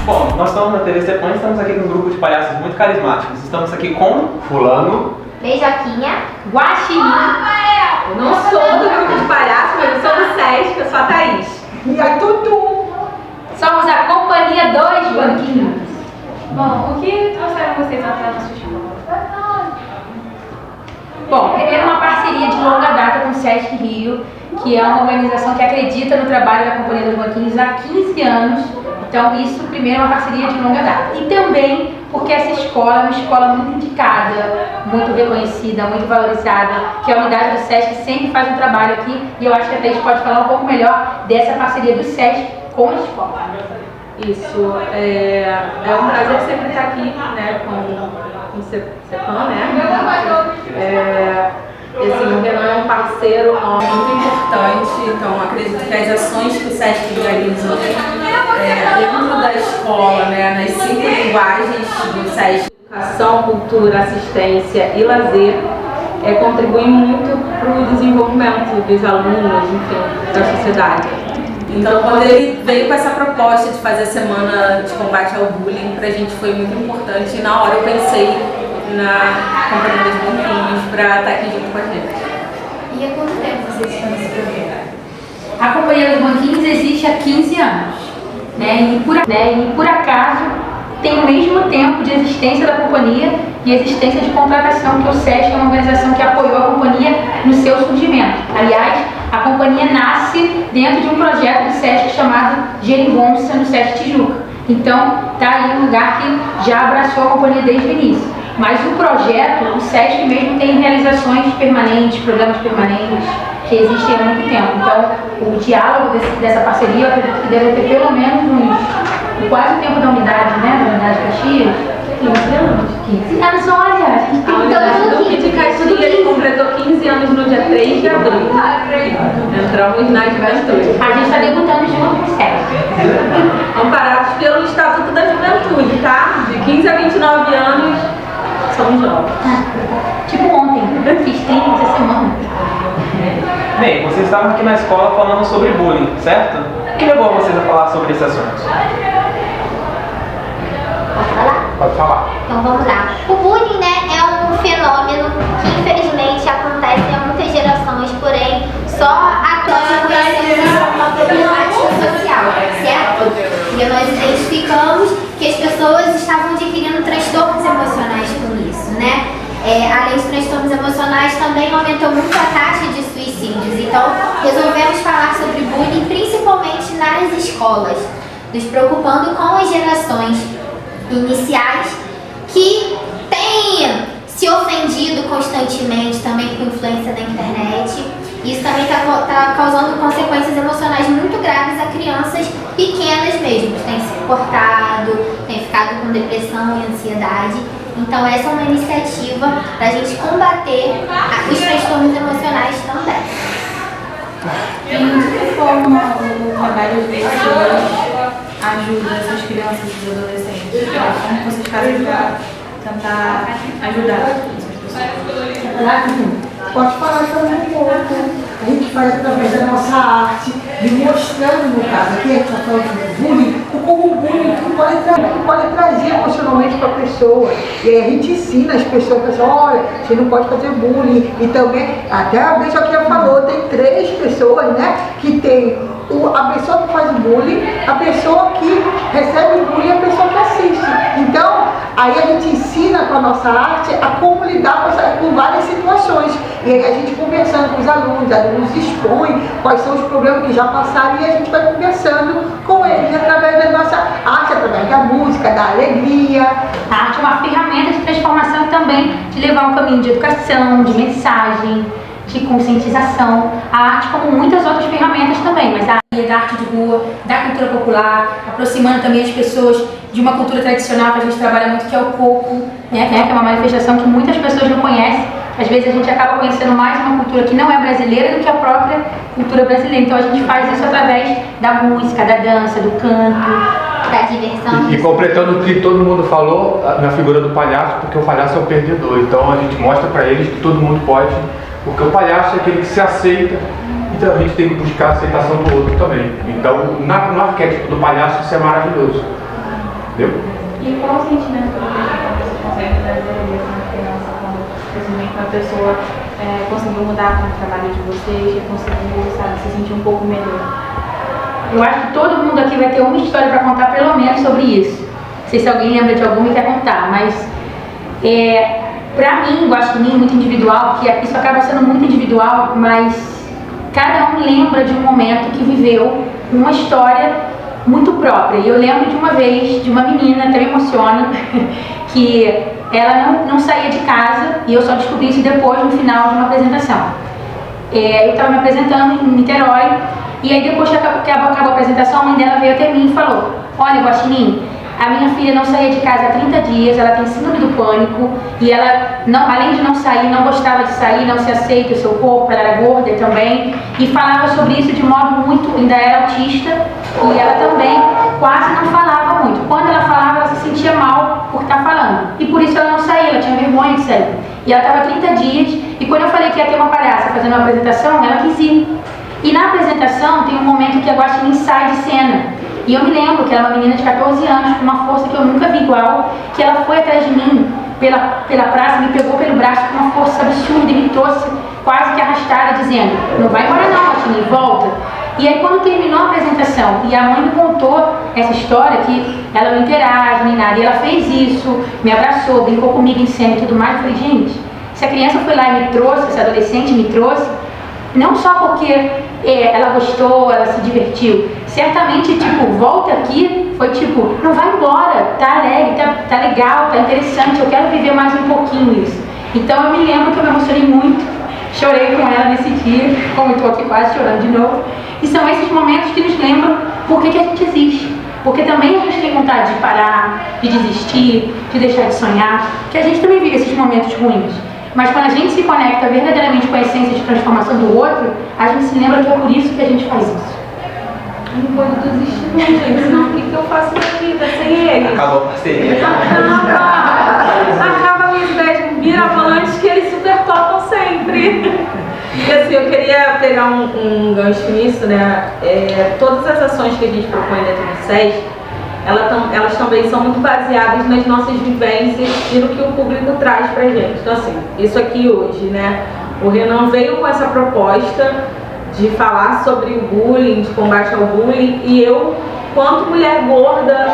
Bom, nós estamos na TV Cepã, estamos aqui com um grupo de palhaços muito carismáticos. Estamos aqui com Fulano, Beijoquinha, Guaxinim. Eu não sou do grupo de palhaços, mas eu sou do SESC, eu sou a Thaís. E a Tutu. Somos a Companhia dos Banquinhos. Bom, o que trouxeram vocês para a nossa escola? Bom, primeiro uma parceria de longa data com o SESC Rio, que é uma organização que acredita no trabalho da Companhia dos Banquinhos há 15 anos. Então isso, primeiro, é uma parceria de longa data. E também porque essa escola é uma escola muito indicada, muito reconhecida, muito valorizada, que a unidade do SESC sempre faz um trabalho aqui, e eu acho que a Thaís pode falar um pouco melhor dessa parceria do SESC com a escola. Isso, é um prazer sempre estar aqui, né, com o Cepã, né? O Renan é um parceiro muito importante, então acredito que as ações que o SESC realiza dentro da escola, né, nas 5 linguagens do SESC, educação, cultura, assistência e lazer, contribuem muito para o desenvolvimento dos alunos, enfim, da sociedade. Então, quando ele veio com essa proposta de fazer a semana de combate ao bullying, pra gente foi muito importante. E na hora eu pensei na Companhia dos Banquinhos para estar aqui junto com a gente. E há quanto tempo vocês estão nesse projeto? A Companhia dos Banquinhos existe há 15 anos, né? E por acaso tem o mesmo tempo de existência da companhia e existência de contratação, que o SESC é uma organização que apoiou a companhia no seu surgimento. Aliás, a companhia nasce dentro de um projeto do SESC chamado Geringonça, no SESC Tijuca. Então, está aí um lugar que já abraçou a companhia desde o início. Mas o projeto, o SESC mesmo tem realizações permanentes, programas permanentes, que existem há muito tempo. Então, o diálogo dessa parceria, eu acredito que deve ter pelo menos quase o tempo da unidade, né? Da unidade Caxias. 15 anos. 15 anos, olha! A gente tem A unidade Duque de Caxias completou 15 anos no dia 3 de abril. Entramos na juventude. A gente está debutando junto com o SESC. Amparados pelo Estatuto da Juventude, tá? De 15 a 29 anos, somos jovens. Tipo ontem, fiz 30 essa semana. Bem, vocês estavam aqui na escola falando sobre bullying, certo? O que levou vocês a falar sobre esse assunto? Posso falar? pode falar. Então vamos lá. O bullying, né, é um fenômeno que infelizmente acontece há muitas gerações, porém só nós conhecemos uma problemática social, certo? Porque nós identificamos que as pessoas estavam adquirindo transtornos emocionais com isso, né? Além de transtornos emocionais, também aumentou muito a taxa de suicídios. Então, resolvemos falar sobre bullying principalmente nas escolas, nos preocupando com as gerações iniciais que têm se ofendido constantemente, também com influência da internet. Isso também está causando consequências emocionais muito graves a crianças pequenas mesmo, que têm se cortado, têm ficado com depressão e ansiedade. Então essa é uma iniciativa para a gente combater os transtornos emocionais também. E de que forma o trabalho de vocês ajuda essas crianças e adolescentes? Como vocês fazem para tentar ajudar essas pessoas? Pode falar também um pouco. A gente faz através da nossa arte, demonstrando, no caso aqui, a gente está falando do bullying, como o bullying pode trazer emocionalmente para a pessoa. E aí a gente ensina as pessoas, olha, você não pode fazer bullying. E também, até a vez que ela falou, tem 3 pessoas, né, que tem a pessoa que faz o bullying, a pessoa que recebe o bullying e a pessoa que assiste. Então, aí a gente ensina com a nossa arte a como lidar com várias situações. E aí a gente conversando com os alunos expõem quais são os problemas que já passaram e a gente vai conversando com eles através da nossa arte, através da música, da alegria. A arte é uma ferramenta de transformação e também de levar um caminho de educação, de mensagem, de conscientização. A arte, como muitas outras ferramentas também, mas a arte da arte de rua, da cultura popular, aproximando também as pessoas de uma cultura tradicional que a gente trabalha muito, que é o coco, né, que é uma manifestação que muitas pessoas não conhecem. Às vezes a gente acaba conhecendo mais uma cultura que não é brasileira do que a própria cultura brasileira. Então a gente faz isso através da música, da dança, do canto, da diversão. E completando o que todo mundo falou na figura do palhaço, porque o palhaço é o perdedor. Então a gente mostra para eles que todo mundo pode, porque o palhaço é aquele que se aceita, então a gente tem que buscar a aceitação do outro também. Então no arquétipo do palhaço isso é maravilhoso. Entendeu? E qual o sentimento que você consegue trazer isso na criança, quando simplesmente uma pessoa conseguiu mudar com o trabalho de vocês e conseguiu, sabe, se sentir um pouco melhor? Eu acho que todo mundo aqui vai ter uma história para contar pelo menos sobre isso. Não sei se alguém lembra de alguma e quer contar, mas pra mim, Guaxinim é muito individual, porque isso acaba sendo muito individual, mas cada um lembra de um momento que viveu uma história muito própria. E eu lembro de uma vez, de uma menina, até me emociona, que ela não saía de casa, e eu só descobri isso depois, no final de uma apresentação. Eu estava me apresentando em Niterói, e aí depois que acabou a apresentação, a mãe dela veio até mim e falou: olha, Guaxinim, a minha filha não saía de casa há 30 dias, ela tem síndrome do pânico, e ela, além de não sair, não gostava de sair, não se aceita o seu corpo, ela era gorda também, e falava sobre isso de modo muito, ainda era autista, e ela também quase não falava muito. Quando ela falava, ela se sentia mal por estar falando, e por isso ela não saía, ela tinha vergonha de sair. E ela estava 30 dias, e quando eu falei que ia ter uma palhaça fazendo uma apresentação, ela quis ir. E na apresentação tem um momento que a Guaxinim sai de cena. E eu me lembro que ela é uma menina de 14 anos, com uma força que eu nunca vi igual, que ela foi atrás de mim pela praça, me pegou pelo braço com uma força absurda e me trouxe quase que arrastada, dizendo: não vai embora não, Guaxinim, volta. E aí quando terminou a apresentação e a mãe me contou essa história, que ela não interage nem nada, e ela fez isso, me abraçou, brincou comigo em cena e tudo mais, eu falei: gente, se a criança foi lá e me trouxe, esse adolescente me trouxe, não só porque ela gostou, ela se divertiu, certamente, tipo, volta aqui, foi tipo, não vai embora, tá alegre, tá legal, tá interessante, eu quero viver mais um pouquinho isso. Então eu me lembro que eu me emocionei muito, chorei com ela nesse dia, como eu tô aqui quase chorando de novo, e são esses momentos que nos lembram por que a gente existe. Porque também a gente tem vontade de parar, de desistir, de deixar de sonhar, que a gente também vive esses momentos ruins. Mas quando a gente se conecta verdadeiramente com a essência de transformação do outro, a gente se lembra que é por isso que a gente faz isso. Não pode desistir não, gente, senão o que eu faço na vida sem eles? Acabou a parceria. Acaba minhas ideias mirabolantes que eles super topam sempre. E assim, eu queria pegar um gancho nisso, né? Todas as ações que a gente propõe dentro do SES, elas também são muito baseadas nas nossas vivências e no que o público traz pra gente. Então assim, isso aqui hoje, né? O Renan veio com essa proposta de falar sobre o bullying, de combate ao bullying, e eu, quanto mulher gorda,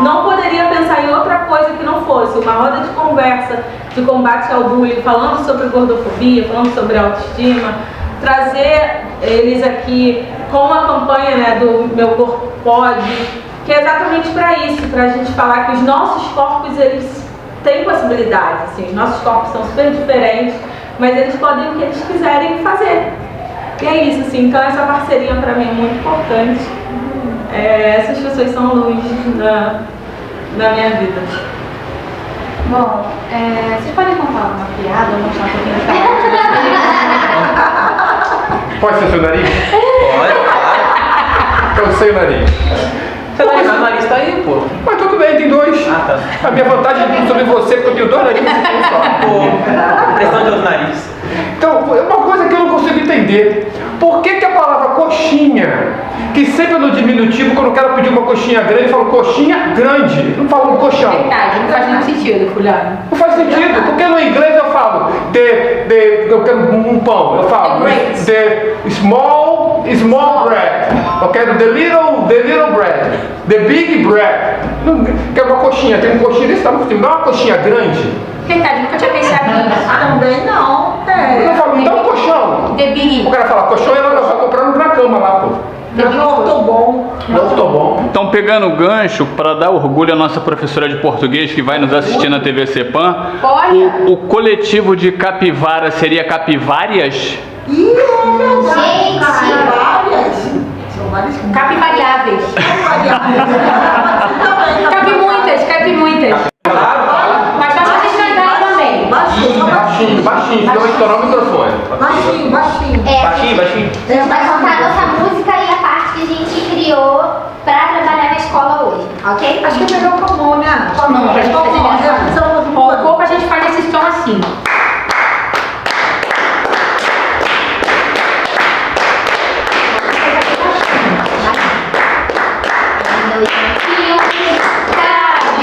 não poderia pensar em outra coisa que não fosse uma roda de conversa de combate ao bullying, falando sobre gordofobia, falando sobre autoestima, trazer eles aqui com a campanha, né, do Meu Corpo Pode, que é exatamente para isso, para a gente falar que os nossos corpos, eles têm possibilidades, assim, os nossos corpos são super diferentes, mas eles podem o que eles quiserem fazer. E é isso, assim, então essa parceria para mim é muito importante. Essas pessoas são luz na minha vida. Bom, vocês podem contar uma piada ou mostrar um pouquinho da Pode ser seu nariz? Pode, claro. Eu sei o nariz. Meu nariz tá aí, pô. Mas tudo bem, tem dois. Ah, tá. A minha vantagem é sobre você, porque eu tenho dois narizes e um só. Pô, pressão de outro nariz. Então, é uma coisa que eu não consigo entender. Por que a palavra coxinha, que sempre no diminutivo, quando eu quero pedir uma coxinha grande, eu falo coxinha grande, não falo um colchão. Verdade, não faz nenhum sentido, fulano. Não faz sentido, porque no inglês eu falo eu quero um pão, eu falo the small bread, eu quero the little bread, the big bread. Não, quero uma coxinha, tem um coxinha desse tamanho, não é uma coxinha grande. Verdade, nunca tinha pensado nisso. Também não. Eu falo, me dá um colchão. The Big. O cara fala, colchão e ela vai comprar na cama lá, pô. Não tô bom. Não tô bom. Então, pegando o gancho, para dar orgulho à nossa professora de português que vai nos assistir na TV Cepan, Olha! o coletivo de capivara seria capivárias? Gente! São várias. Capivariáveis. Cabe muitas. Mas só pra vocês cantarem também. Baixinho, porque eu vou estourar o microfone. Baixinho. Baixinho. A gente vai contar a nossa música e a parte que a gente criou pra trabalhar na escola hoje, ok? Acho que é melhor com a mão, né? Com a mão, pra gente fazer Ó, o corpo a gente faz esse som assim. Cabeça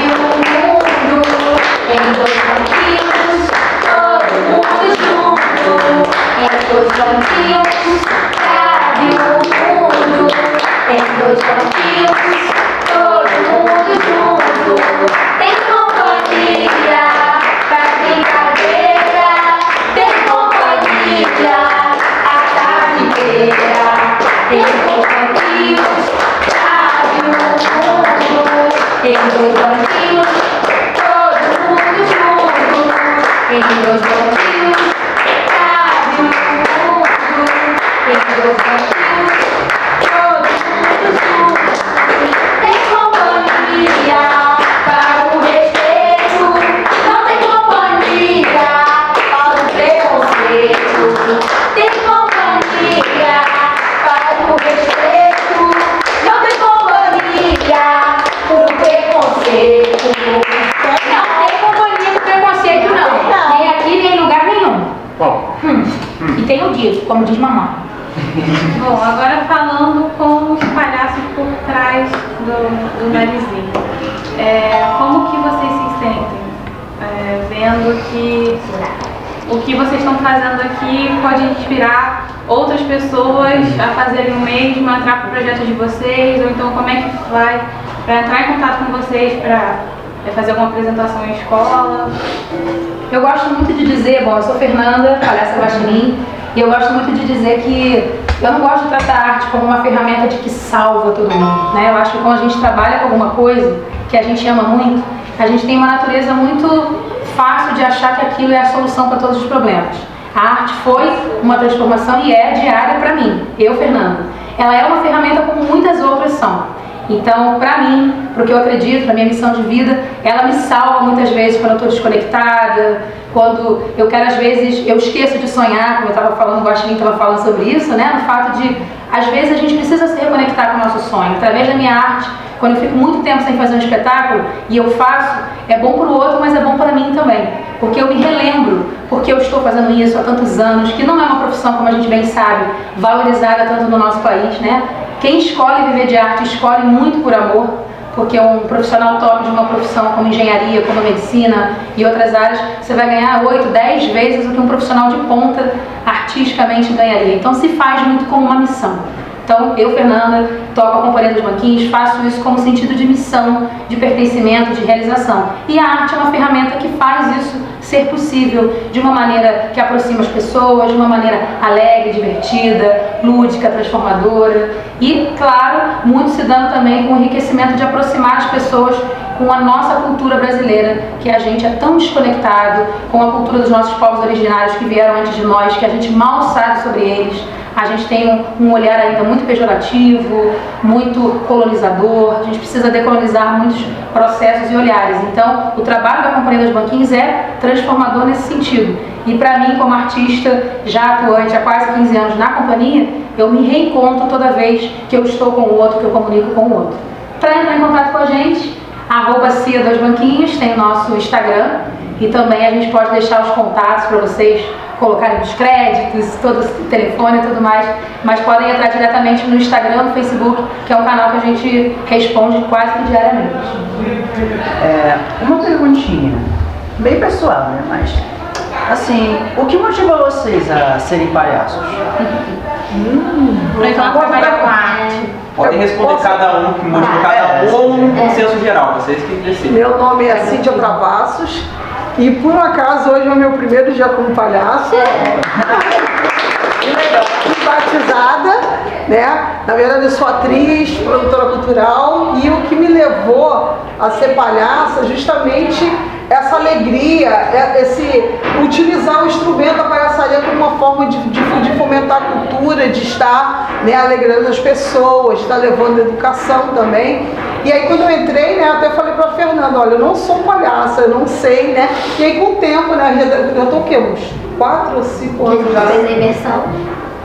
Entre dois banquinhos, todo mundo junto. Entre dois banquinhos, cabe um mundo. Entre dois banquinhos, todo mundo junto. Tem companhia para o respeito, não tem companhia para o preconceito. Tem companhia para o respeito, não tem companhia para o preconceito. Não tem companhia para o preconceito, não. Nem aqui, nem em lugar nenhum. Bom, E tenho dito, como diz mamãe. Bom, agora falando com os palhaços por trás do narizinho. Como que vocês se sentem vendo que o que vocês estão fazendo aqui pode inspirar outras pessoas a fazerem o mesmo, a entrar para o projeto de vocês, ou então como é que vai para entrar em contato com vocês para fazer alguma apresentação em escola? Eu gosto muito de dizer, bom, eu sou Fernanda, palhaça guaxinim, e eu gosto muito de dizer que eu não gosto de tratar a arte como uma ferramenta de que salva todo mundo, né? Eu acho que quando a gente trabalha com alguma coisa que a gente ama muito, a gente tem uma natureza muito fácil de achar que aquilo é a solução para todos os problemas. A arte foi uma transformação e é diária para mim, eu, Fernanda. Ela é uma ferramenta como muitas outras são. Então, para mim, para o que eu acredito, para minha missão de vida, ela me salva muitas vezes quando eu estou desconectada, quando eu quero, às vezes, eu esqueço de sonhar, como eu estava falando, o Guaxinim estava falando sobre isso, né? No fato de, às vezes, a gente precisa se reconectar com o nosso sonho. Através da minha arte, quando eu fico muito tempo sem fazer um espetáculo e eu faço, é bom para o outro, mas é bom para mim também. Porque eu me relembro, porque eu estou fazendo isso há tantos anos, que não é uma profissão, como a gente bem sabe, valorizada tanto no nosso país, né? Quem escolhe viver de arte, escolhe muito por amor, porque um profissional top de uma profissão como engenharia, como medicina e outras áreas, você vai ganhar 8, 10 vezes o que um profissional de ponta artisticamente ganharia. Então se faz muito como uma missão. Então eu, Fernanda, toco a Companhia dos Banquinhos, faço isso como sentido de missão, de pertencimento, de realização. E a arte é uma ferramenta que faz isso ser possível de uma maneira que aproxima as pessoas, de uma maneira alegre, divertida, lúdica, transformadora. E, claro, muito se dando também com o enriquecimento de aproximar as pessoas com a nossa cultura brasileira, que a gente é tão desconectado, com a cultura dos nossos povos originários que vieram antes de nós, que a gente mal sabe sobre eles. A gente tem um olhar ainda muito pejorativo, muito colonizador, a gente precisa decolonizar muitos processos e olhares. Então, o trabalho da Companhia dos Banquinhos é transformador nesse sentido. E para mim, como artista já atuante há quase 15 anos na companhia, eu me reencontro toda vez que eu estou com o outro, que eu comunico com o outro. Para entrar em contato com a gente, @Cia2Banquinhos, tem o nosso Instagram, e também a gente pode deixar os contatos para vocês colocarem os créditos, todo o telefone e tudo mais, mas podem entrar diretamente no Instagram, no Facebook, que é um canal que a gente responde quase que diariamente. Uma perguntinha, bem pessoal, né? Mas, assim, o que motiva vocês a serem palhaços? Então, trabalhar com arte. Podem responder cada um, que motiva cada um, ou um consenso geral, vocês que decidem. Meu nome é Cíntia Travassos e por um acaso hoje é o meu primeiro dia como palhaço. Fui batizada, né? Na verdade eu sou atriz, produtora cultural, e o que me levou a ser palhaça é justamente essa alegria, esse utilizar o instrumento da palhaçaria como uma forma de fomentar a cultura, de estar, né, alegrando as pessoas, de estar levando educação também. E aí quando eu entrei, né, até falei pra Fernanda, olha, eu não sou palhaça, eu não sei, né? E aí com o tempo, né, eu tô o quê? Uns 4 ou 5 anos já. Fez a imersão?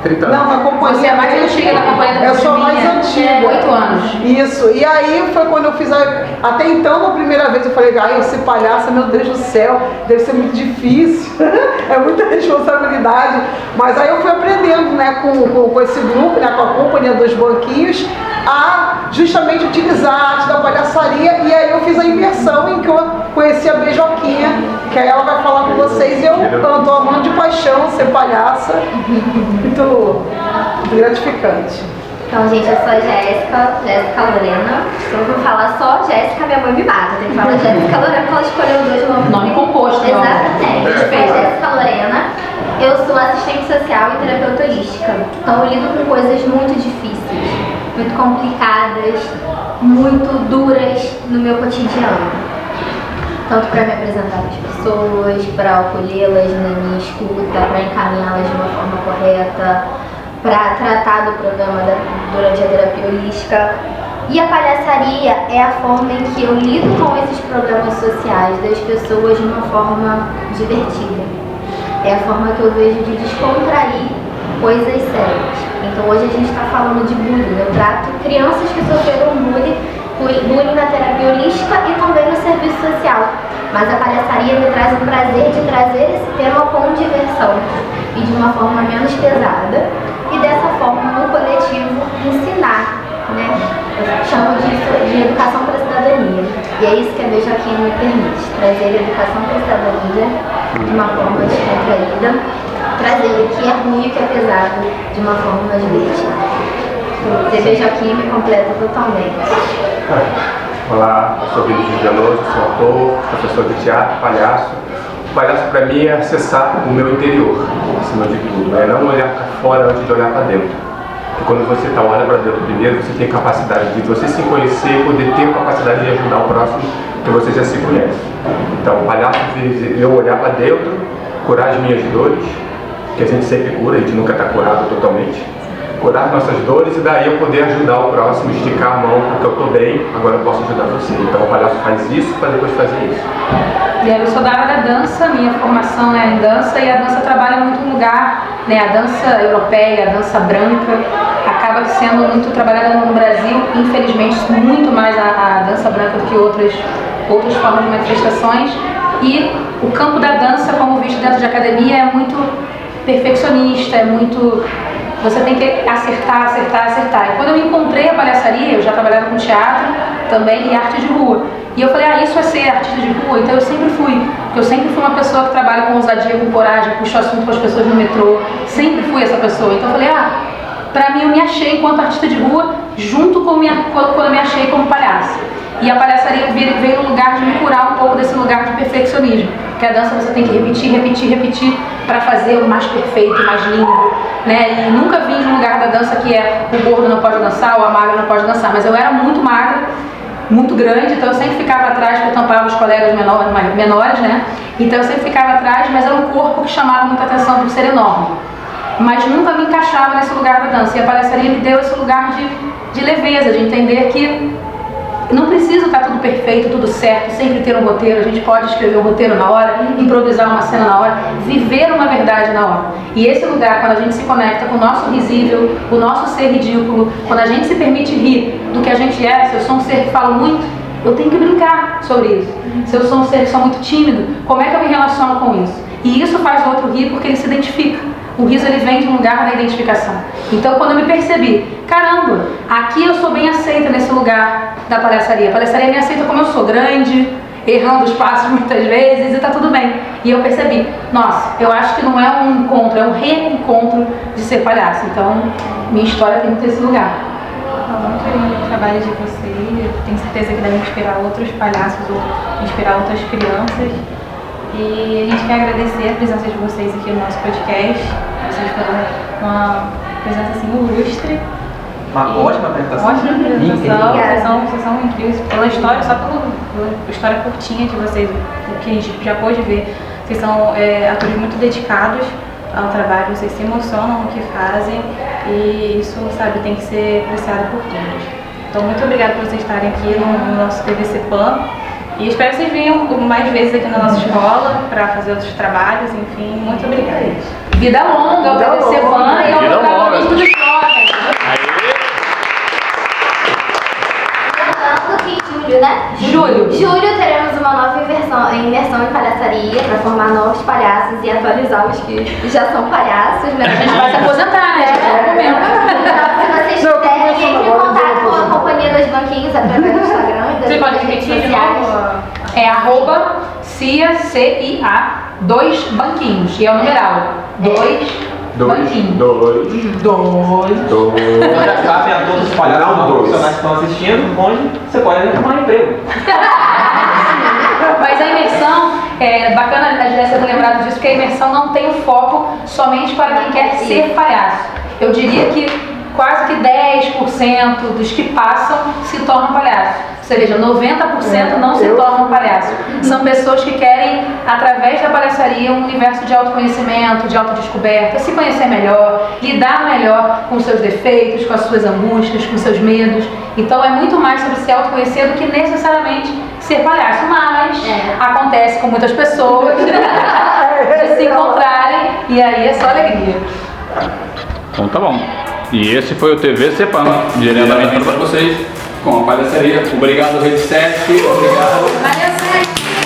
30 anos. Não, na companhia. Você é mais antiga na Companhia dos Banquinhos. Eu sou mais antiga. 8 anos. Isso. E aí foi quando eu fiz até então, na primeira vez, eu falei, eu ser palhaça, meu Deus do céu, deve ser muito difícil. É muita responsabilidade. Mas aí eu fui aprendendo, né, com esse grupo, né, com a Companhia dos Banquinhos, a justamente utilizar a arte da palhaçaria. E aí eu fiz a imersão em que eu conheci a Beijoquinha, que aí ela vai falar com vocês. E eu tô amando de paixão ser palhaça. Muito gratificante. Então, gente, eu sou a Jéssica Lorena. Se eu for falar só Jéssica, minha mãe me mata. Tem que falar Jéssica Lorena porque ela escolheu dois nomes. Nome composto. Exatamente. Jéssica Lorena. Eu sou assistente social e terapeuta holística. Então, eu lido com coisas muito difíceis, muito complicadas. muito duras no meu cotidiano. Tanto para me apresentar às pessoas, para acolhê-las na minha escuta, para encaminhá-las de uma forma correta, para tratar do problema durante a terapia holística. E a palhaçaria é a forma em que eu lido com esses problemas sociais das pessoas de uma forma divertida. É a forma que eu vejo de descontrair coisas sérias. Então hoje a gente está falando de bullying. Eu trato crianças que sofreram bullying na terapia holística e também no serviço social. Mas a palhaçaria me traz o prazer de trazer esse tema com diversão e de uma forma menos pesada. E dessa forma, no coletivo, ensinar, né? Eu chamo disso de educação para a cidadania. E é isso que a Beija Aqui me permite, trazer a educação para a cidadania de uma forma descontraída, trazer o que é ruim e o que é pesado de uma forma divertida. Você Beija Aqui me completa totalmente. Olá, eu sou Vinícius Veloso, sou ator, professor de teatro, palhaço. O palhaço para mim é acessar o meu interior, acima de tudo. É não olhar para fora antes de olhar para dentro. Porque quando você olha para dentro primeiro, você tem capacidade de você se conhecer e poder ter capacidade de ajudar o próximo que você já se conhece. Então o palhaço fez eu olhar para dentro, curar as minhas dores, que a gente sempre cura, a gente nunca está curado totalmente. Curar nossas dores e daí eu poder ajudar o próximo, esticar a mão, porque eu estou bem, agora eu posso ajudar você. Então o palhaço faz isso para depois fazer isso. Eu sou da área da dança, minha formação é em dança e a dança trabalha muito em lugar, né? A dança europeia, a dança branca, acaba sendo muito trabalhada no Brasil, infelizmente muito mais a dança branca do que outras formas de manifestações. E o campo da dança, como visto dentro de academia, é muito perfeccionista, é muito... Você tem que acertar. E quando eu encontrei a palhaçaria, eu já trabalhava com teatro também e arte de rua. E eu falei, isso é ser artista de rua? Então eu sempre fui. Porque eu sempre fui uma pessoa que trabalha com ousadia, com coragem, puxo assunto com as pessoas no metrô. Sempre fui essa pessoa. Então eu falei, pra mim eu me achei enquanto artista de rua, junto com quando eu me achei como palhaça. E a palhaçaria veio no lugar de me curar um pouco desse lugar de perfeccionismo. Porque a dança você tem que repetir para fazer o mais perfeito, o mais lindo, né? E nunca vim de um lugar da dança que é o gordo não pode dançar ou a magra não pode dançar. Mas eu era muito magra, muito grande, então eu sempre ficava atrás, porque eu tampava os colegas menores, né? Então eu sempre ficava atrás, mas era um corpo que chamava muita atenção por ser enorme. Mas nunca me encaixava nesse lugar da dança. E a palhaçaria me deu esse lugar de leveza, de entender que não precisa estar tudo perfeito, tudo certo, sempre ter um roteiro. A gente pode escrever um roteiro na hora, improvisar uma cena na hora, viver uma verdade na hora. E esse lugar, quando a gente se conecta com o nosso risível, o nosso ser ridículo, quando a gente se permite rir do que a gente é, se eu sou um ser que falo muito, eu tenho que brincar sobre isso. Se eu sou um ser que sou muito tímido, como é que eu me relaciono com isso? E isso faz o outro rir porque ele se identifica. O riso ele vem de um lugar da identificação. Então quando eu me percebi, caramba, aqui eu sou bem aceita nesse lugar da palhaçaria. A palhaçaria me aceita como eu sou, grande, errando os passos muitas vezes e tá tudo bem. E eu percebi, nossa, eu acho que não é um encontro, é um reencontro de ser palhaço. Então minha história tem que ter esse lugar. Muito lindo o trabalho de vocês, eu tenho certeza que deve inspirar outros palhaços ou inspirar outras crianças. E a gente quer agradecer a presença de vocês aqui no nosso podcast. Vocês foram uma presença assim ilustre. Uma ótima apresentação. Ótima apresentação. Vocês são incríveis. Pela história, só pela história curtinha de vocês, o que a gente já pôde ver. Vocês são atores muito dedicados ao trabalho, vocês se emocionam no que fazem e isso, sabe, tem que ser apreciado por todos. Então, muito obrigada por vocês estarem aqui no nosso TVC PAN. E espero que vocês venham mais vezes aqui na nossa escola para fazer outros trabalhos, enfim, muito obrigada. Vida longa, o TVC PAN e o protagonismo dos jovens. Lembrando que em julho, né? Julho teremos uma nova imersão em palhaçaria para formar novos palhaços e atualizar os que já são palhaços, né? A gente vai se aposentar, né? Então, se vocês quiserem, entre em contato com a Companhia dos Banquinhos através do Instagram e das redes sociais. É @CIA 2 banquinhos. E é o numeral. 2 banquinhos. Então já sabem a todos os palhaços profissionais que estão assistindo, onde você pode arrumar um emprego. Mas a imersão, é bacana a Jéssica ter lembrado disso, porque a imersão não tem o foco somente para quem quer ser palhaço. Eu diria que quase que 10% dos que passam se tornam palhaços. Você veja, 90% não se tornam palhaços. São pessoas que querem, através da palhaçaria, um universo de autoconhecimento, de autodescoberta, se conhecer melhor, lidar melhor com os seus defeitos, com as suas angústias, com os seus medos. Então é muito mais sobre se autoconhecer do que necessariamente ser palhaço. Mas acontece com muitas pessoas de se encontrarem e aí é só alegria. Então tá bom. E esse foi o TV CEPAM, diretamente para vocês, com a palhaçaria. Obrigado, Rede 7. Obrigado. Palhaçaria.